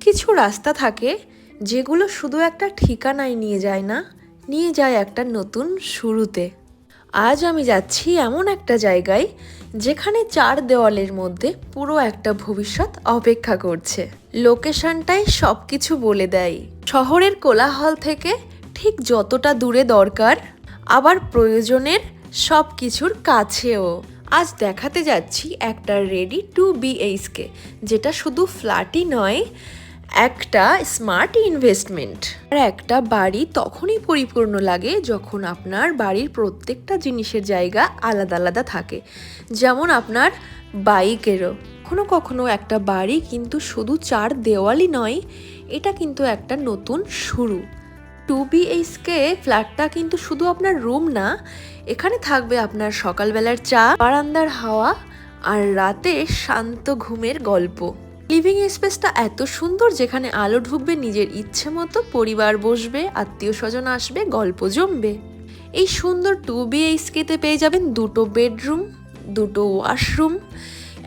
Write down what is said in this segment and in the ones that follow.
কিছু রাস্তা থাকে যেগুলো শুধু একটা ঠিকানায় নিয়ে যায় না, নিয়ে যায় একটা নতুন শুরুতে। আজ আমি যাচ্ছি এমন একটা জায়গায় যেখানে চার দেওয়ালের মধ্যে পুরো একটা ভবিষ্যৎ অপেক্ষা করছে। লোকেশনটাই সব কিছু বলে দেয়। শহরের কোলাহল থেকে ঠিক যতটা দূরে দরকার, আবার প্রয়োজনের সব কিছুর কাছেও। আজ দেখাতে যাচ্ছি একটা রেডি টু বিএইচকে, যেটা শুধু ফ্ল্যাটই নয়, একটা স্মার্ট ইনভেস্টমেন্ট। আর একটা বাড়ি তখনই পরিপূর্ণ লাগে যখন আপনার বাড়ির প্রত্যেকটা জিনিসের জায়গা আলাদা আলাদা থাকে। যেমন আপনার বাইকেরও কখনো কখনো একটা বাড়ি কিন্তু শুধু চার দেওয়ালই নয়, এটা কিন্তু একটা নতুন শুরু। 2BHK ফ্ল্যাটটা কিন্তু শুধু আপনার রুম না, এখানে থাকবে আপনার সকালবেলার চা, বারান্দার হাওয়া আর রাতে শান্ত ঘুমের গল্প। লিভিং স্পেসটা এত সুন্দর, যেখানে আলো ঢুকবে নিজের ইচ্ছে মতো, পরিবার বসবে, আত্মীয় স্বজন আসবে, গল্প জমবে। এই সুন্দর 2BHKতে পেয়ে যাবেন দুটো বেডরুম, দুটো ওয়াশরুম,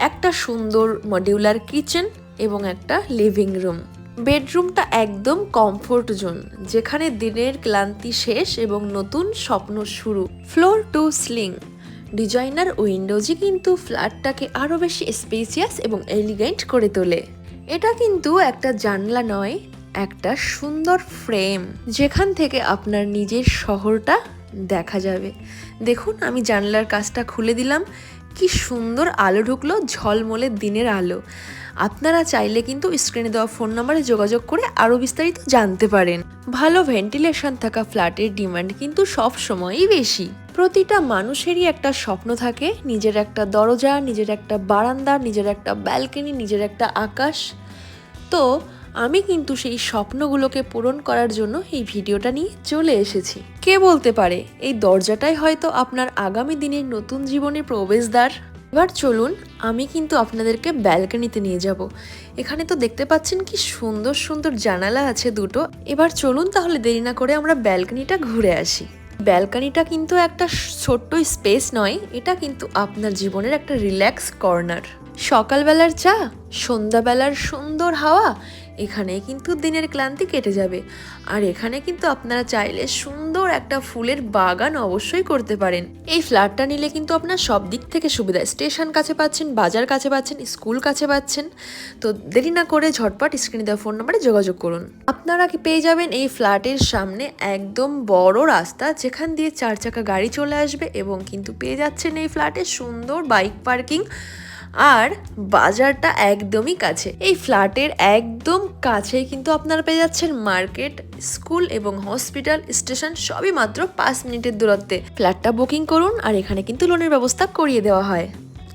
একটা সুন্দর মডিউলার কিচেন এবং একটা লিভিং রুম। বেডরুমটা একদম কমফোর্ট জোন, যেখানে দিনের ক্লান্তি শেষ এবং নতুন স্বপ্ন শুরু। ফ্লোর টু সিলিং ডিজাইনার উইন্ডোজই কিন্তু ফ্ল্যাটটাকে আরও বেশি স্পেসিয়াস এবং এলিগেন্ট করে তোলে। এটা কিন্তু একটা জানলা নয়, একটা সুন্দর ফ্রেম, যেখান থেকে আপনার নিজের শহরটা দেখা যাবে। দেখুন, আমি জানলার কাজটা খুলে দিলাম, কি সুন্দর আলো ঢুকলো, ঝলমলে দিনের আলো। আপনারা চাইলে কিন্তু স্ক্রিনে দেওয়া ফোন নম্বরে যোগাযোগ করে আরও বিস্তারিত জানতে পারেন। ভালো ভেন্টিলেশন থাকা ফ্ল্যাটের ডিমান্ড কিন্তু সব সময়ই বেশি। প্রতিটা মানুষেরই একটা স্বপ্ন থাকে, নিজের একটা দরজা, নিজের একটা বারান্দা, নিজের একটা ব্যালকনি, নিজের একটা আকাশ। তো আমি কিন্তু সেই স্বপ্নগুলোকে পূরণ করার জন্য এই ভিডিওটা নিয়ে চলে এসেছি। কে বলতে পারে এই দরজাটাই হয়তো আপনার আগামী দিনের নতুন জীবনের প্রবেশদ্বার। এবার চলুন, আমি কিন্তু আপনাদেরকে ব্যালকনিতে নিয়ে যাব। এখানে তো দেখতে পাচ্ছেন কি সুন্দর সুন্দর জানালা আছে দুটো। এবার চলুন তাহলে দেরি না করে আমরা ব্যালকনিটা ঘুরে আসি। ব্যালকনিটা কিন্তু একটা ছোট্ট স্পেস নয়, এটা কিন্তু আপনার জীবনের একটা রিল্যাক্স কর্নার। সকালবেলার চা, সন্ধ্যাবেলার সুন্দর হাওয়া, এখানে কিন্তু দিনের ক্লান্তি কেটে যাবে। আর এখানে কিন্তু আপনারা চাইলে সুন্দর একটা ফুলের বাগান অবশ্যই করতে পারেন। এই ফ্ল্যাটটা নিলে কিন্তু আপনার সব দিক থেকে সুবিধা, স্টেশন কাছে পাচ্ছেন, বাজার কাছে পাচ্ছেন, স্কুল কাছে পাচ্ছেন। তো দেরি না করে ঝটপট স্ক্রিনে দেওয়া ফোন নাম্বারে যোগাযোগ করুন। আপনারা কি পেয়ে যাবেন এই ফ্ল্যাটের সামনে একদম বড় রাস্তা, যেখান দিয়ে 4 চাকা গাড়ি চলে আসবে, এবং কিন্তু পেয়ে যাচ্ছেন এই ফ্ল্যাটে সুন্দর বাইক পার্কিং। আর বাজারটা একদমই কাছে। এই ফ্ল্যাটের একদম কাছেই কিন্তু আপনারা পেয়ে যাচ্ছেন মার্কেট, স্কুল এবং হসপিটাল, স্টেশন, সবই মাত্র 5 মিনিটের দূরত্বে। ফ্ল্যাটটা বুকিং করুন, আর এখানে কিন্তু লোনের ব্যবস্থা করিয়ে দেওয়া হয়।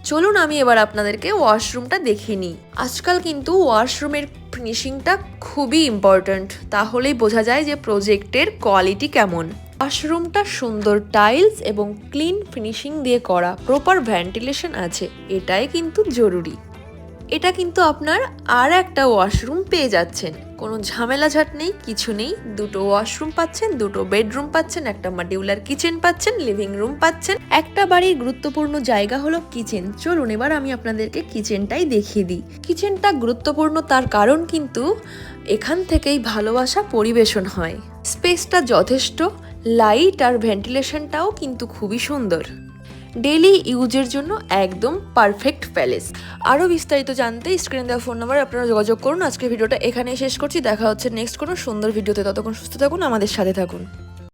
চলুন আমি এবার আপনাদেরকে ওয়াশরুমটা দেখিয়ে নিই। আজকাল কিন্তু ওয়াশরুমের ফিনিশিংটা খুবই ইম্পর্ট্যান্ট, তাহলেই বোঝা যায় যে প্রজেক্টের কোয়ালিটি কেমন। ওয়াশরুমটা সুন্দর টাইলস এবং ক্লিন ফিনিশিং দিয়ে করা, প্রপার ভেন্টিলেশন আছে, এটাই কিন্তু জরুরি। এটা কিন্তু আপনার আর একটা ওয়াশরুম পেয়ে যাচ্ছেন, কোনো ঝামেলাঝাট নেই, কিছু নেই। দুটো ওয়াশরুম পাচ্ছেন, দুটো বেডরুম পাচ্ছেন, একটা মডিউলার কিচেন পাচ্ছেন, লিভিং রুম পাচ্ছেন। একটা বাড়ির গুরুত্বপূর্ণ জায়গা হলো কিচেন। চলুন এবার আমি আপনাদেরকে কিচেনটাই দেখিয়ে দিই। কিচেনটা গুরুত্বপূর্ণ তার কারণ কিন্তু এখান থেকেই ভালোবাসা পরিবেশন হয়। স্পেসটা যথেষ্ট, লাইট আর ভেন্টিলেশনটাও কিন্তু খুবই সুন্দর। ডেইলি ইউজের জন্য একদম পারফেক্ট প্যালেস। আরও বিস্তারিত জানতে স্ক্রিনে দেওয়া ফোন নাম্বারে আপনারা যোগাযোগ করুন। আজকের ভিডিওটা এখানেই শেষ করছি, দেখা হচ্ছে নেক্সট কোনো সুন্দর ভিডিওতে। ততক্ষণ সুস্থ থাকুন, আমাদের সাথে থাকুন।